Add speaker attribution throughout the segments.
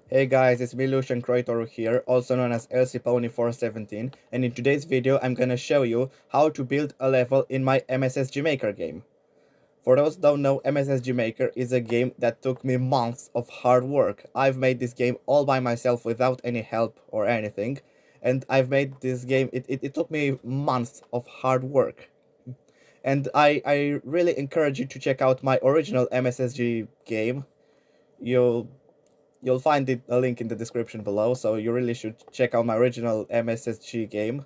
Speaker 1: Hey guys, it's me Lucian Creator here, also known as LCPony417, and in today's video I'm gonna show you how to build a level in my MSSG Maker game. For those who don't know, MSSG Maker is a game that took me months of hard work. I've made this game all by myself without any help or anything, and I've made this game, it took me months of hard work. And I really encourage you to check out my original MSSG game. You'll find a link in the description below, so you really should check out my original MSSG game.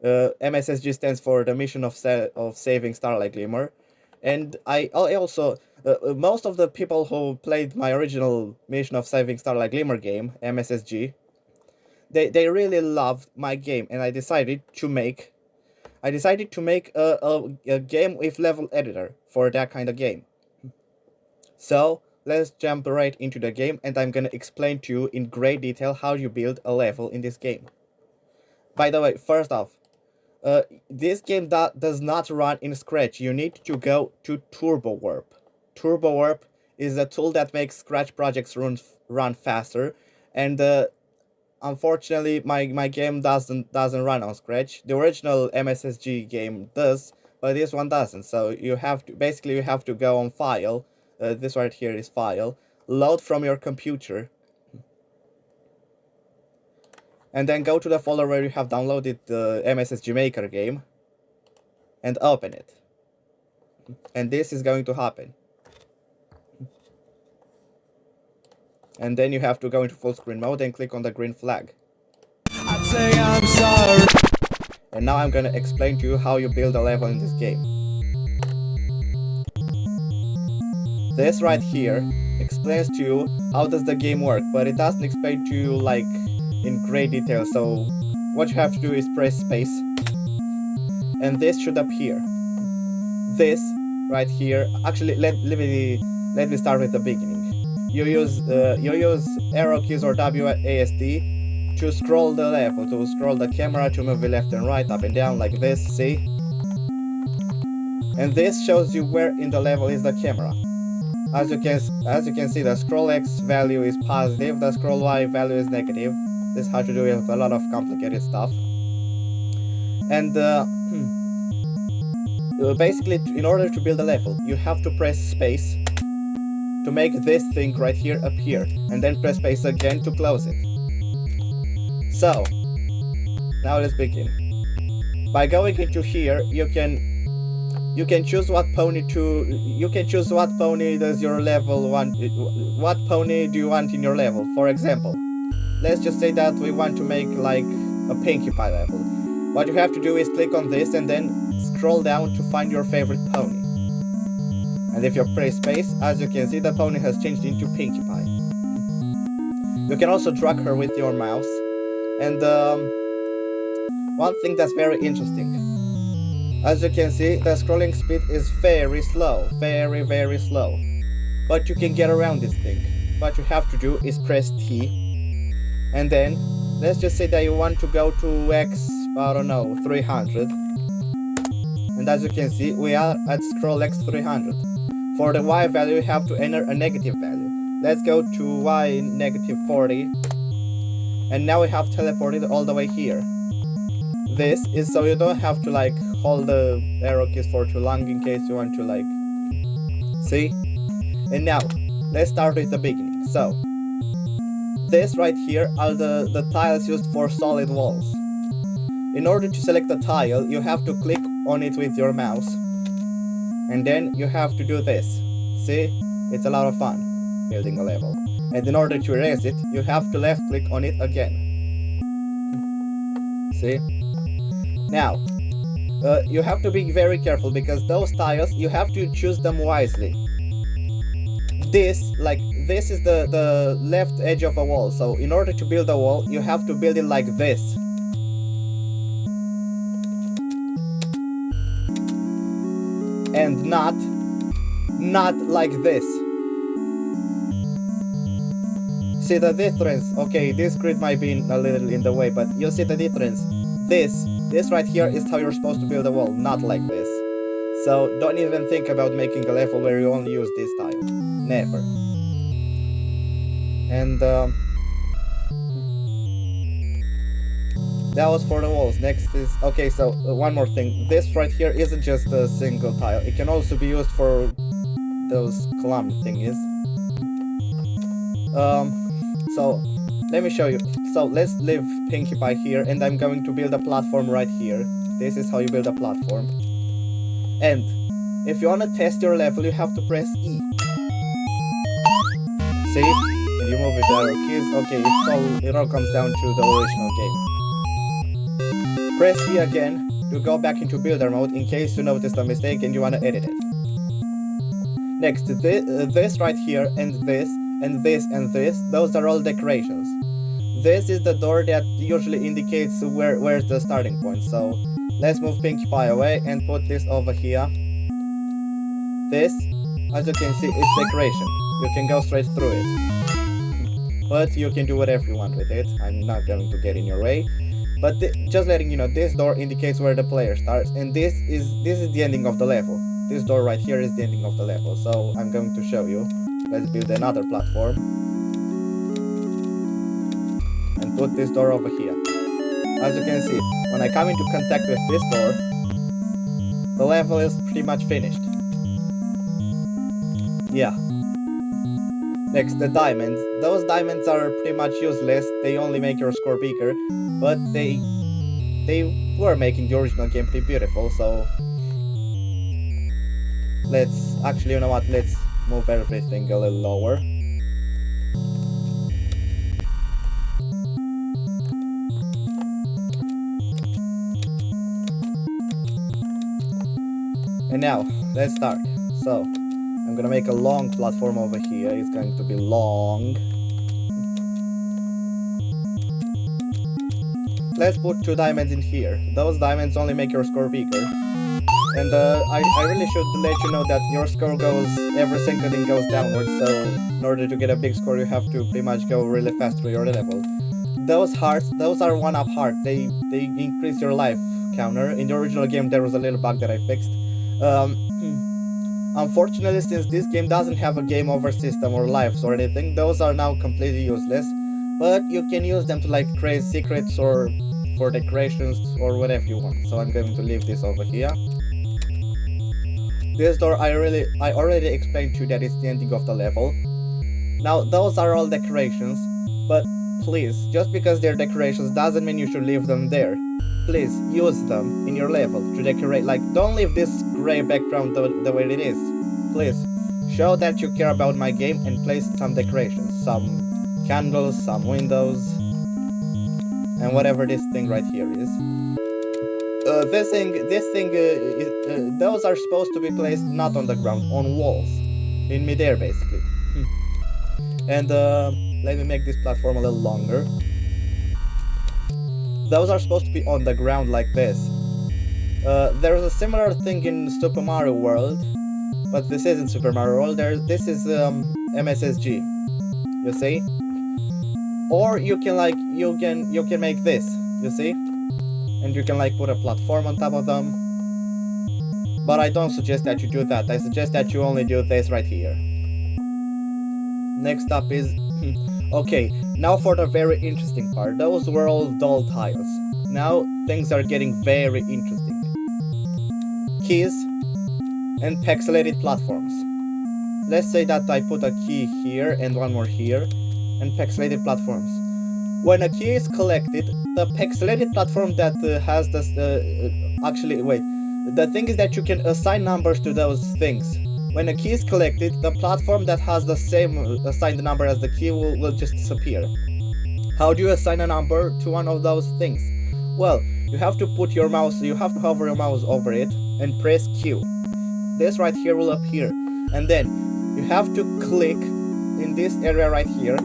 Speaker 1: MSSG stands for the mission of saving Starlight Glimmer, and I also most of the people who played my original mission of saving Starlight Glimmer game, MSSG, they really loved my game, and I decided to make a game with level editor for that kind of game. So let's jump right into the game, and I'm gonna explain to you in great detail how you build a level in this game. By the way, first off, this game does not run in Scratch. You need to go to Turbo Warp. Turbo Warp is a tool that makes Scratch projects run faster, and unfortunately my game doesn't run on Scratch. The original MSSG game does, but this one doesn't. So you have to go on File. This right here is File, load from your computer, and then go to the folder where you have downloaded the MSSG Maker game and open it. And this is going to happen. And then you have to go into full screen mode and click on the green flag. I'd say I'm sorry. And now I'm gonna explain to you how you build a level in this game. This right here explains to you how does the game work, but it doesn't explain to you like in great detail. So what you have to do is press space, and this should appear. This right here, actually let me start with the beginning. You use arrow keys or WASD to scroll the level, to scroll the camera, to move it left and right, up and down like this, see? And this shows you where in the level is the camera. As you can see, the scroll X value is positive, the scroll Y value is negative. This has to do with a lot of complicated stuff. And basically, in order to build a level, you have to press space to make this thing right here appear, and then press space again to close it. So now let's begin. By going into here, you can choose what pony does your level want. What pony do you want in your level? For example, let's just say that we want to make like a Pinkie Pie level. What you have to do is click on this and then scroll down to find your favorite pony. And if you press space, as you can see, the pony has changed into Pinkie Pie. You can also drag her with your mouse. And one thing that's very interesting, as you can see, the scrolling speed is very slow, very slow. But you can get around this thing. What you have to do is press T, and then let's just say that you want to go to X, I don't know, 300. And as you can see, we are at scroll X 300. For the Y value, you have to enter a negative value. Let's go to Y negative 40. And now we have teleported all the way here. This is so you don't have to like hold the arrow keys for too long in case you want to like see. And now let's start with the beginning. So this right here are the tiles used for solid walls. In order to select the tile, you have to click on it with your mouse, and then you have to do this. See, it's a lot of fun building a level. And in order to erase it, you have to left click on it again. See? Now, you have to be very careful because those tiles, you have to choose them wisely. This is the left edge of a wall. So in order to build a wall, you have to build it like this. And not like this. See the difference? Okay, this grid might be a little in the way, but you'll see the difference. This right here is how you're supposed to build a wall, not like this. So don't even think about making a level where you only use this tile. Never. And That was for the walls. Next is... Okay, so one more thing. This right here isn't just a single tile. It can also be used for those column thingies. So let me show you. So let's leave Pinkie Pie here, and I'm going to build a platform right here. This is how you build a platform. And if you want to test your level, you have to press E. See? And you move with the arrow keys. Okay, it all comes down to the original game. Press E again to go back into builder mode in case you noticed a mistake and you want to edit it. Next, this right here, and this, and this, and this, those are all decorations. This is the door that usually indicates where's the starting point. So let's move Pinkie Pie away and put this over here. This, as you can see, is decoration. You can go straight through it. But you can do whatever you want with it. I'm not going to get in your way. But just letting you know, this door indicates where the player starts, and this is the ending of the level. This door right here is the ending of the level. So I'm going to show you. Let's build another platform. And put this door over here. As you can see, when I come into contact with this door, the level is pretty much finished. Yeah. Next, the diamonds. Those diamonds are pretty much useless. They only make your score bigger, but they were making the original game pretty beautiful. So let's actually, you know what? Let's move everything a little lower. And now, let's start. So, I'm gonna make a long platform over here. It's going to be long. Let's put 2 diamonds in here. Those diamonds only make your score bigger. And I really should let you know that your score goes, every single thing goes downwards, so in order to get a big score you have to pretty much go really fast through your level. Those hearts, those are 1-up hearts. They increase your life counter. In the original game there was a little bug that I fixed. Unfortunately, since this game doesn't have a game over system or lives or anything, those are now completely useless. But you can use them to like create secrets or for decorations or whatever you want. So I'm going to leave this over here. This door I already explained to you that it's the ending of the level. Now those are all decorations, but please, just because they're decorations doesn't mean you should leave them there. Please use them in your level to decorate. Like, don't leave this gray background the way it is. Please show that you care about my game and place some decorations, some candles, some windows, and whatever this thing right here is. Those are supposed to be placed not on the ground, on walls, in midair basically. And let me make this platform a little longer. Those are supposed to be on the ground like this. There's a similar thing in Super Mario World, but this isn't Super Mario World. This is MSSG. You see? Or you can like you can make this. You see? And you can like put a platform on top of them. But I don't suggest that you do that. I suggest that you only do this right here. Next up is okay, now for the very interesting part. Those were all dull tiles. Now things are getting very interesting. Keys and pixelated platforms. Let's say that I put a key here and one more here, and pixelated platforms. When a key is collected, the pixelated platform that has this actually wait, the thing is that you can assign numbers to those things. When a key is collected, the platform that has the same assigned number as the key will just disappear. How do you assign a number to one of those things? Well, you have to put your mouse, you have to hover your mouse over it and press Q. This right here will appear, and then you have to click in this area right here,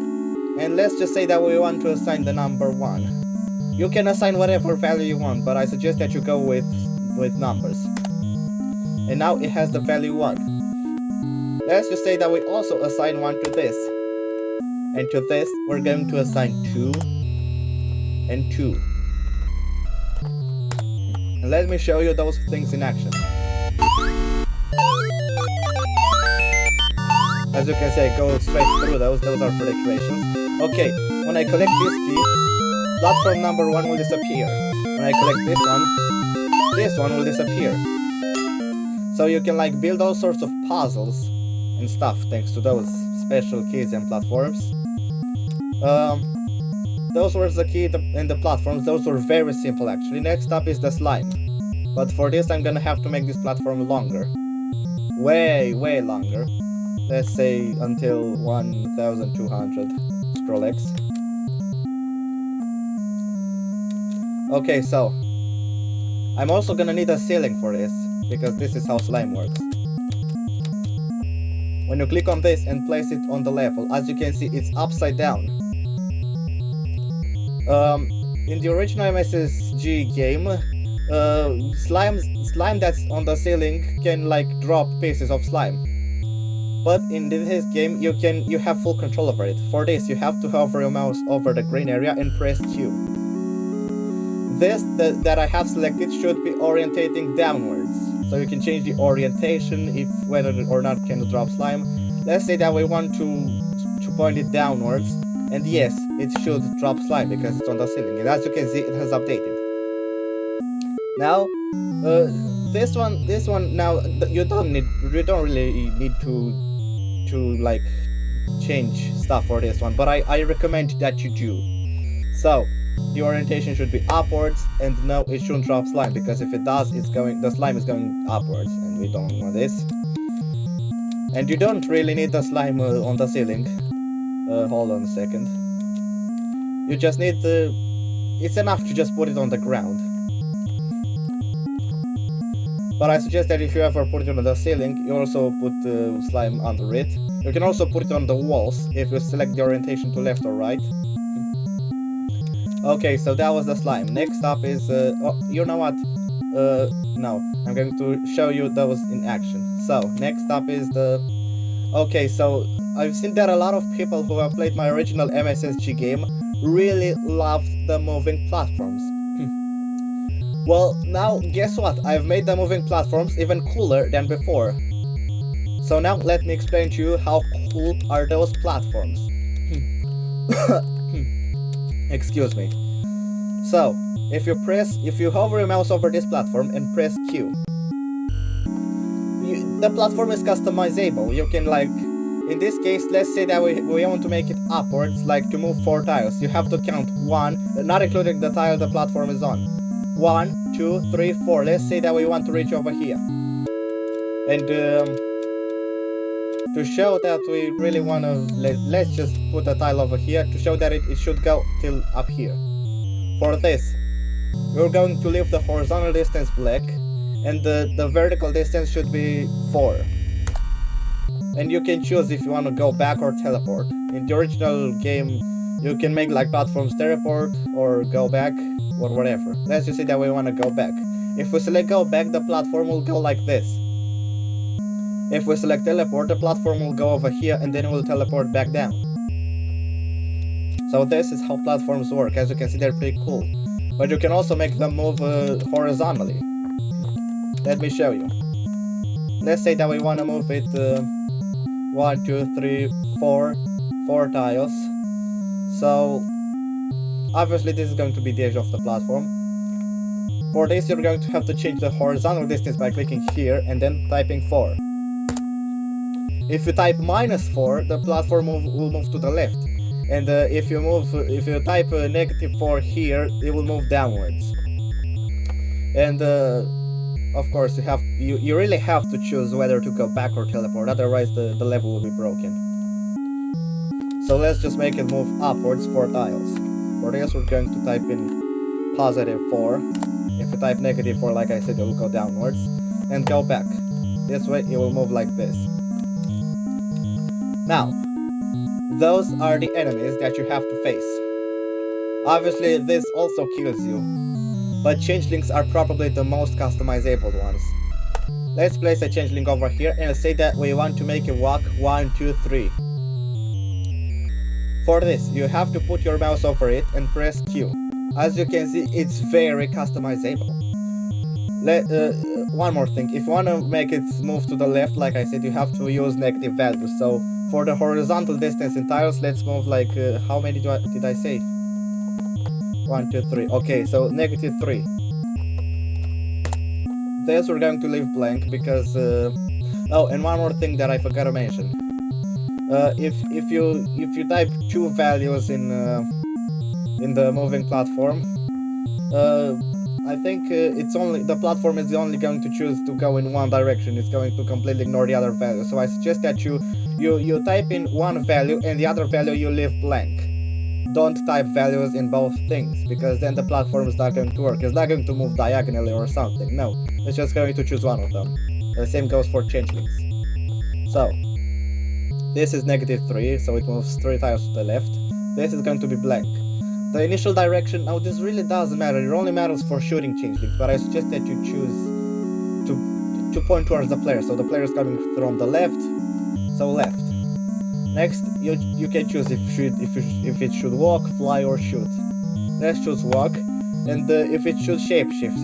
Speaker 1: and let's just say that we want to assign the number 1. You can assign whatever value you want, but I suggest that you go with numbers. And now it has the value 1. Let's just say that we also assign 1 to this. And to this, we're going to assign 2 and 2. And let me show you those things in action. As you can see, I go straight through those. Those are for decorations. Okay, when I collect this key, platform number 1 will disappear. When I collect this one will disappear. So you can like build all sorts of puzzles and stuff thanks to those special keys and platforms. Those were the key and the platforms. Those were very simple actually. Next up is the slime. But for this I'm gonna have to make this platform longer. Way longer. Let's say until 1200 scroll X. Okay, so I'm also gonna need a ceiling for this, because this is how slime works. When you click on this and place it on the level, as you can see, it's upside down. In the original MSSG game, slime that's on the ceiling can like drop pieces of slime. But in this game, you have full control over it. For this, you have to hover your mouse over the green area and press Q. This that I have selected should be orientating downwards, so you can change the orientation if whether or not can drop slime. Let's say that we want to point it downwards, and yes, it should drop slime because it's on the ceiling. And as you can see, it has updated. Now, this one now you don't really need to like change stuff for this one, but I recommend that you do. So the orientation should be upwards, and no, it shouldn't drop slime, because if it does, the slime is going upwards, and we don't want this. And you don't really need the slime on the ceiling. Hold on a second. You just need it's enough to just put it on the ground. But I suggest that if you ever put it on the ceiling, you also put slime under it. You can also put it on the walls if you select the orientation to left or right. Okay, so that was the slime. Next up is, you know what? No, I'm going to show you those in action. So, next up is okay, so I've seen that a lot of people who have played my original MSSG game really loved the moving platforms. Well, now, guess what? I've made the moving platforms even cooler than before. So now, let me explain to you how cool are those platforms. Excuse me. So, if you hover your mouse over this platform and press Q, the platform is customizable. You can like, in this case, let's say that we want to make it upwards, like to move 4 tiles. You have to count 1, not including the tile the platform is on. 1, 2, 3, 4. Let's say that we want to reach over here. And to show that we really want to, let's just put a tile over here to show that it should go till up here. For this, we're going to leave the horizontal distance black, and the vertical distance should be 4. And you can choose if you want to go back or teleport. In the original game, you can make like platforms teleport or go back or whatever. Let's just say that we want to go back. If we select go back, the platform will go like this. If we select teleport, the platform will go over here and then it will teleport back down. So this is how platforms work. As you can see, they're pretty cool. But you can also make them move horizontally. Let me show you. Let's say that we want to move it 1, 2, 3, 4 tiles. So obviously this is going to be the edge of the platform. For this, you're going to have to change the horizontal distance by clicking here and then typing 4. If you type -4, the platform will move to the left. And if you type -4 here, it will move downwards. And of course, you really have to choose whether to go back or teleport, otherwise the level will be broken. So let's just make it move upwards 4 tiles. For this, we're going to type in +4. If you type -4, like I said, it will go downwards. And go back. This way, it will move like this. Now, those are the enemies that you have to face. Obviously, this also kills you, but changelings are probably the most customizable ones. Let's place a changeling over here and say that we want to make it walk 1, 2, 3. For this, you have to put your mouse over it and press Q. As you can see, it's very customizable. One more thing, if you want to make it move to the left, like I said, you have to use negative values. So For the horizontal distance in tiles, let's move like, how many did I say? 1, 2, 3. Okay, so -3. This we're going to leave blank because, oh, and one more thing that I forgot to mention. If you type 2 values in the moving platform, I think the platform is only going to choose to go in one direction. It's going to completely ignore the other value. So I suggest that you type in one value and the other value you leave blank. Don't type values in both things, because then the platform is not going to work. It's not going to move diagonally or something. No, it's just going to choose one of them. The same goes for changelings. So this is -3, so it moves 3 tiles to the left. This is going to be blank. The initial direction, now this really doesn't matter, it only matters for shooting changelings, but I suggest that you choose to point towards the player, so the player is coming from the left, so left. Next, you can choose if it should walk, fly, or shoot. Let's choose walk, and if it should shapeshift.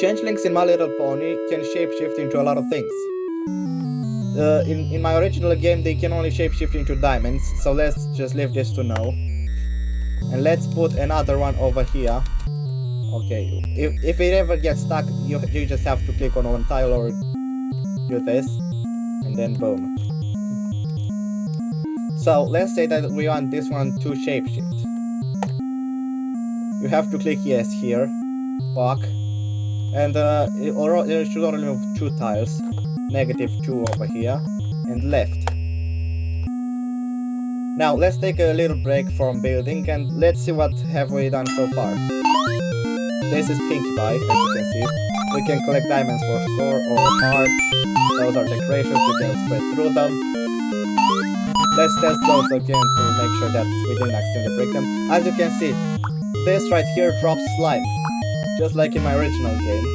Speaker 1: Changelings in My Little Pony can shapeshift into a lot of things. In my original game, they can only shapeshift into diamonds, so let's just leave this to no. And let's put another one over here. Okay, if it ever gets stuck, you just have to click on one tile or do this, and then boom. So let's say that we want this one to shapeshift. You have to click yes here, walk, and it should only move 2 tiles, -2 over here, and left. Now let's take a little break from building and let's see what have we done so far. This is Pinkie Pie, as you can see. We can collect diamonds for score or hearts. Those are decorations, we can spread through them. Let's test those again to make sure that we didn't accidentally break them. As you can see, this right here drops slime, just like in my original game.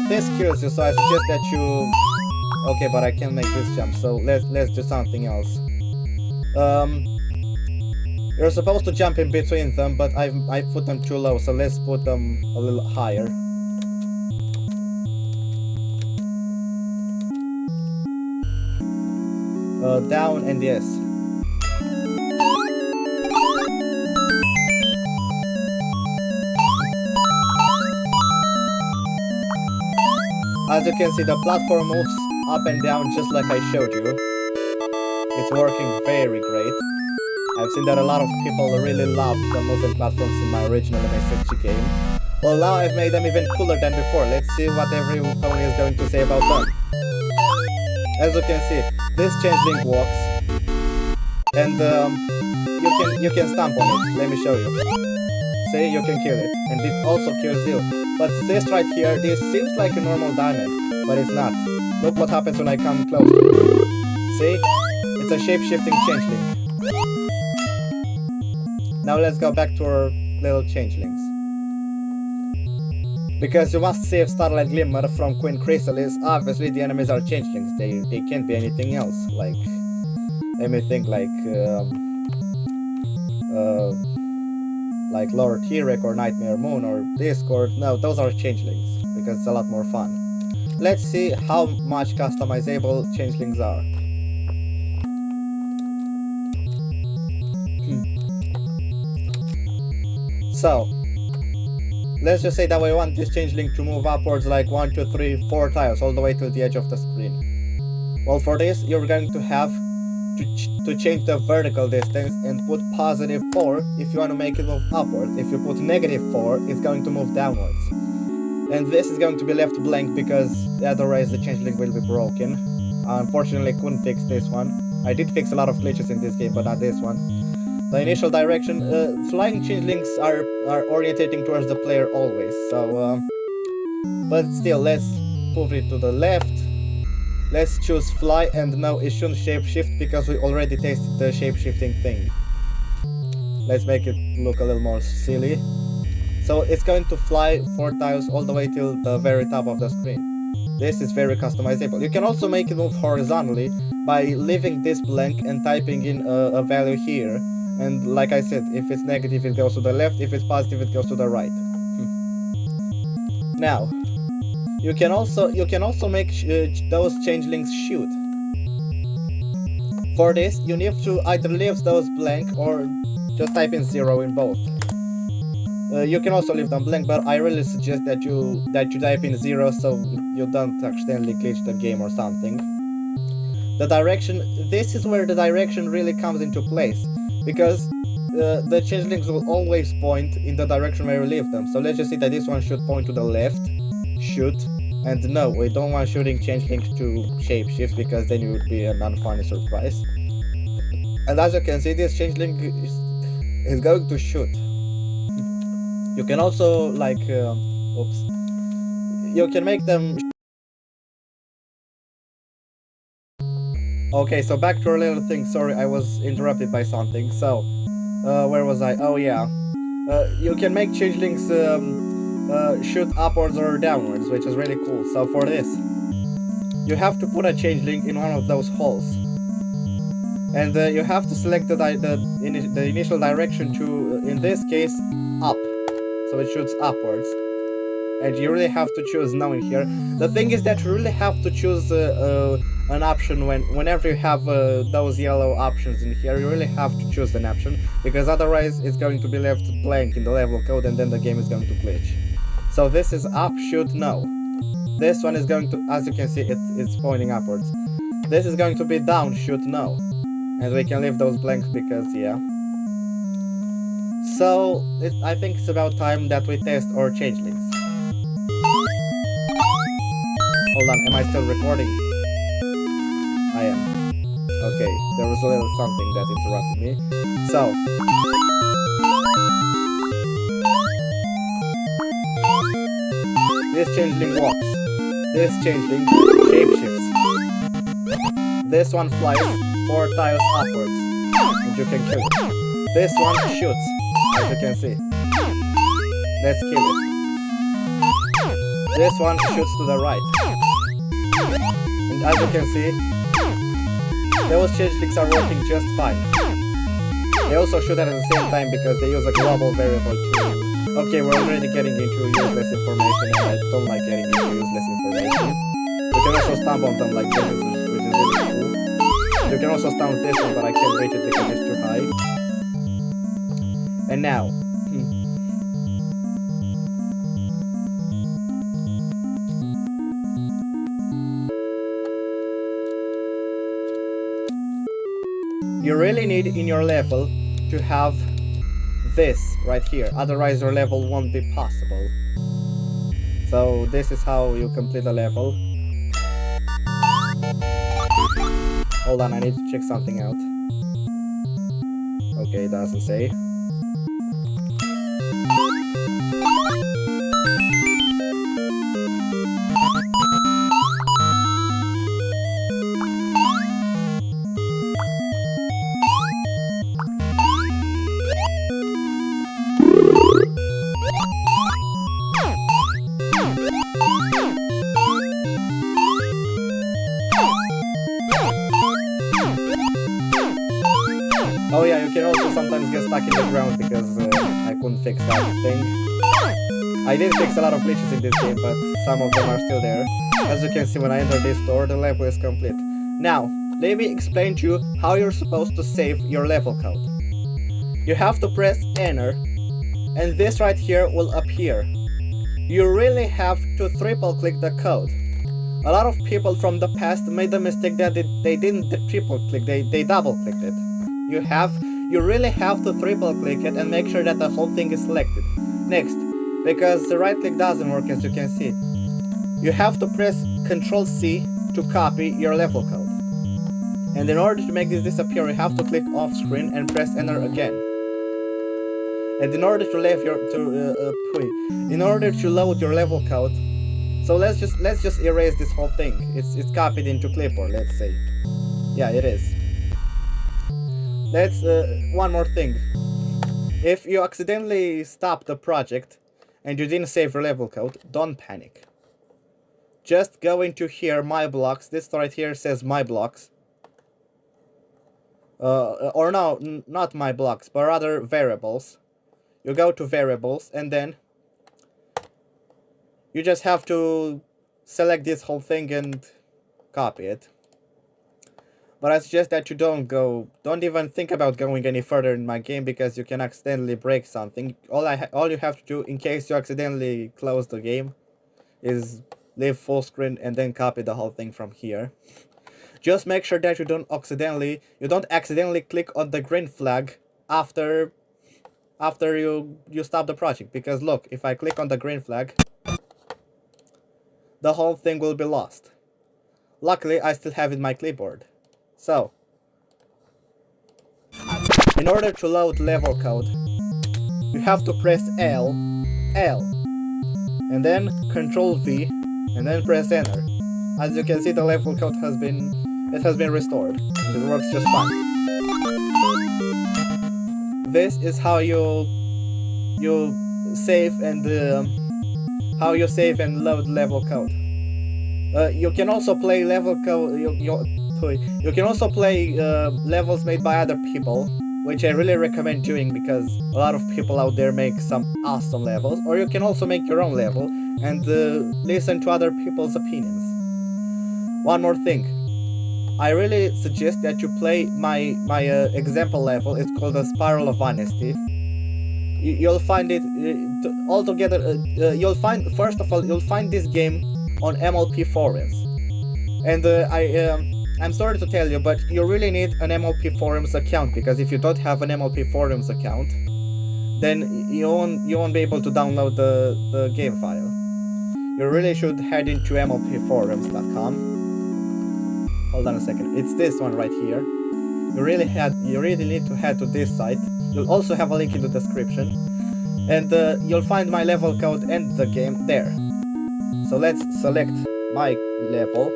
Speaker 1: This kills you, so I suggest that you... Okay, but I can't make this jump, so let's do something else. You're supposed to jump in between them, but I put them too low, so let's put them a little higher. Down and yes. As you can see, the platform moves up and down just like I showed you. It's working very great. I've seen that a lot of people really loved the moving platforms in my original MSSG game. Well, now I've made them even cooler than before. Let's see what every pony is going to say about them. As you can see, this changeling walks, and you can stomp on it. Let me show you. See, you can kill it, and it also kills you. But this right here, this seems like a normal diamond, but it's not. Look what happens when I come close. See? It's a shape-shifting changeling. Now let's go back to our little changelings. Because you must save Starlight Glimmer from Queen Chrysalis, obviously the enemies are changelings. They can't be anything else. Like, let me think, like Lord Hirek or Nightmare Moon or Discord. No, those are changelings, because it's a lot more fun. Let's see how much customizable changelings are. So, let's just say that we want this changeling to move upwards like 1, 2, 3, 4 tiles all the way to the edge of the screen. Well, for this, you're going to have to change the vertical distance and put +4 if you want to make it move upwards. If you put -4, it's going to move downwards. And this is going to be left blank because otherwise the changeling will be broken. Unfortunately, I couldn't fix this one. I did fix a lot of glitches in this game, but not this one. The initial direction, flying changelings are orientating towards the player always, so but still, let's move it to the left. Let's choose fly, and no, it shouldn't shapeshift because we already tested the shapeshifting thing. Let's make it look a little more silly. So it's going to fly 4 tiles all the way till the very top of the screen. This is very customizable. You can also make it move horizontally by leaving this blank and typing in a value here. And like I said, if it's negative, it goes to the left. If it's positive, it goes to the right. Now, you can also make those changelings shoot. For this, you need to either leave those blank or just type in 0 in both. You can also leave them blank, but I really suggest that you type in 0 so you don't accidentally glitch the game or something. The direction, this is where the direction really comes into place, because the changelings will always point in the direction where you leave them. So let's just say that this one should point to the left, shoot, and no, we don't want shooting changelings to shapeshift, because then it would be an unfunny surprise. And as you can see, this changeling is going to shoot. You can also, like, you can make them... Okay, so back to our little thing. Sorry, I was interrupted by something. So, where was I? Oh, yeah. You can make changelings shoot upwards or downwards, which is really cool. So for this, you have to put a changeling in one of those holes. And you have to select the initial direction to, in this case, up. So it shoots upwards. And you really have to choose now in here. The thing is that you really have to choose an option whenever you have those yellow options in here. You really have to choose an option, because otherwise it's going to be left blank in the level code and then the game is going to glitch. So this is up, shoot, no. This one is going to, as you can see, it's pointing upwards. This is going to be down, shoot, no. And we can leave those blanks because, yeah. So, I think it's about time that we test our changelings. Hold on, am I still recording? I am. Okay, there was a little something that interrupted me. So. This changeling walks. This changeling shapeshifts. This one flies 4 tiles upwards, and you can kill it. This one shoots, as you can see. Let's kill it. This one shoots to the right. And as you can see, those changelings are working just fine. They also shoot at the same time because they use a global variable to... Okay, we're already getting into useless information, and I don't like getting into useless information. You can also stomp on them like this, which is really cool. You can also stomp this one, but I can't reach it because it's too high. And now... You really need in your level to have this right here, otherwise your level won't be possible. So this is how you complete a level. Hold on, I need to check something out. Okay, it doesn't say. Oh yeah, you can also sometimes get stuck in the ground because I couldn't fix that thing. I did fix a lot of glitches in this game, but some of them are still there. As you can see, when I enter this door, the level is complete. Now, let me explain to you how you're supposed to save your level code. You have to press enter, and this right here will appear. You really have to triple click the code. A lot of people from the past made the mistake that they didn't triple click, they double clicked it. You really have to triple click it and make sure that the whole thing is selected. Next, because the right click doesn't work, as you can see, you have to press Ctrl C to copy your level code. And in order to make this disappear, you have to click off screen and press enter again. And in order to load your level code, so let's just erase this whole thing. It's copied into clipboard, let's say. Yeah, it is. Let's one more thing. If you accidentally stop the project and you didn't save your level code, don't panic. Just go into here, my blocks. This right here says my blocks. Or no, not my blocks, but rather variables. You go to variables and then you just have to select this whole thing and copy it. But I suggest that you don't even think about going any further in my game, because you can accidentally break something. All you have to do, in case you accidentally close the game, is leave full screen and then copy the whole thing from here. Just make sure that you don't accidentally click on the green flag after you stop the project, because look, if I click on the green flag, the whole thing will be lost. Luckily, I still have it in my clipboard. So, in order to load level code, you have to press L, and then Control V, and then press Enter. As you can see, the level code has been restored. It works just fine. This is how you save and load level code. You can also play level code. You can also play levels made by other people, which I really recommend doing, because a lot of people out there make some awesome levels. Or you can also make your own level and listen to other people's opinions. One more thing, I really suggest that you play my example level. It's called the Spiral of Honesty. You'll find it altogether. First of all, you'll find this game on MLPforums, and I'm sorry to tell you, but you really need an MLPforums account, because if you don't have an MLPforums account, then you won't be able to download the game file. You really should head into MLPforums.com. Hold on a second. It's this one right here. You really need to head to this site. You'll also have a link in the description, and you'll find my level code and the game there. So let's select my level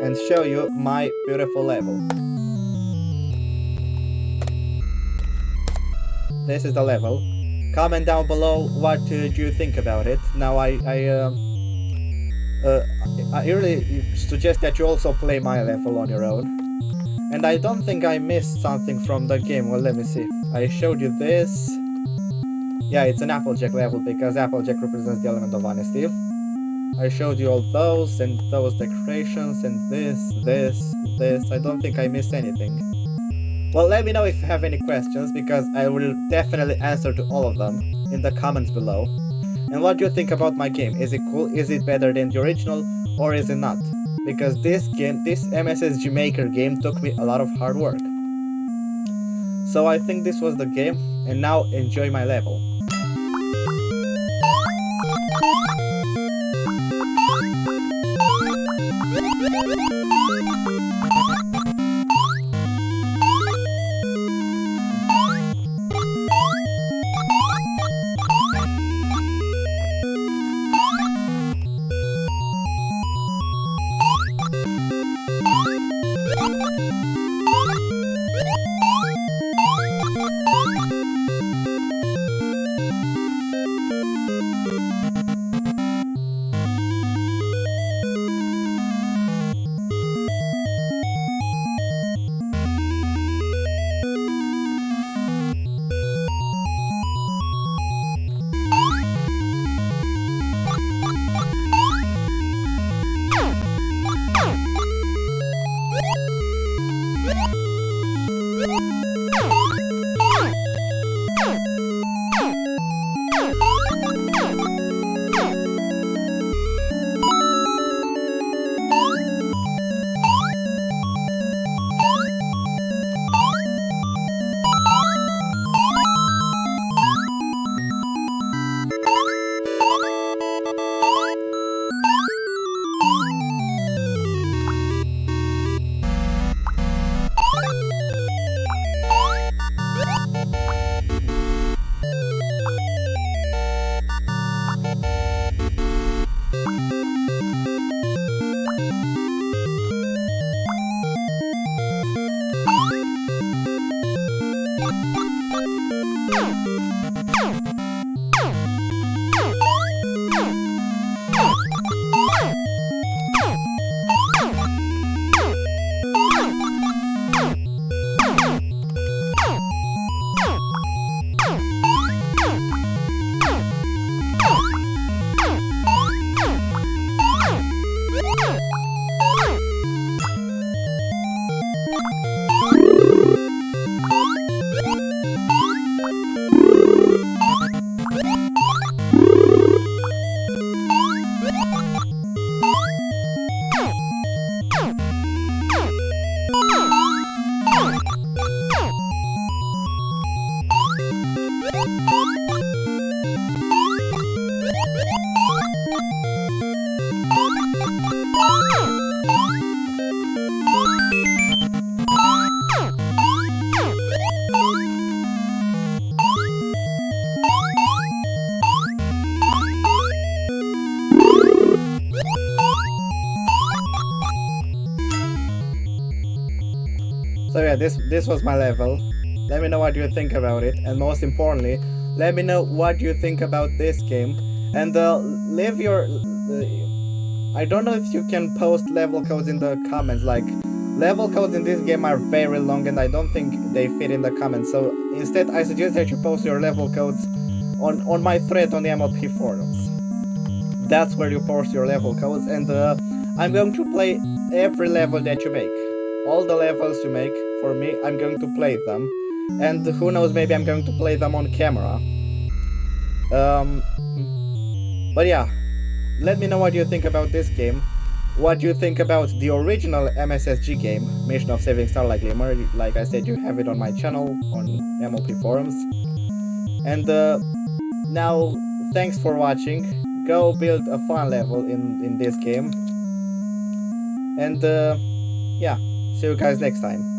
Speaker 1: and show you my beautiful level. This is the level. Comment down below what do you think about it. Now I really suggest that you also play my level on your own. And I don't think I missed something from the game. Well, let me see. I showed you this. Yeah, it's an Applejack level, because Applejack represents the element of honesty. I showed you all those and those decorations and this. I don't think I missed anything. Well, let me know if you have any questions, because I will definitely answer to all of them in the comments below. And what do you think about my game? Is it cool? Is it better than the original, or is it not? Because this MSSG Maker game took me a lot of hard work. So I think this was the game, and now enjoy my level. yeah, this was my level. Let me know what you think about it, and most importantly, let me know what you think about this game. And leave your. I don't know if you can post level codes in the comments. Like, level codes in this game are very long, and I don't think they fit in the comments. So instead, I suggest that you post your level codes on my thread on the MLP forums. That's where you post your level codes, and I'm going to play every level that you make. All the levels you make for me, I'm going to play them, and who knows, maybe I'm going to play them on camera. But yeah, let me know what you think about this game, what you think about the original MSSG game, Mission of Saving Starlight Glimmer. Like I said, you have it on my channel on MLPforums. And now, thanks for watching. Go build a fun level in this game. And yeah, see you guys next time.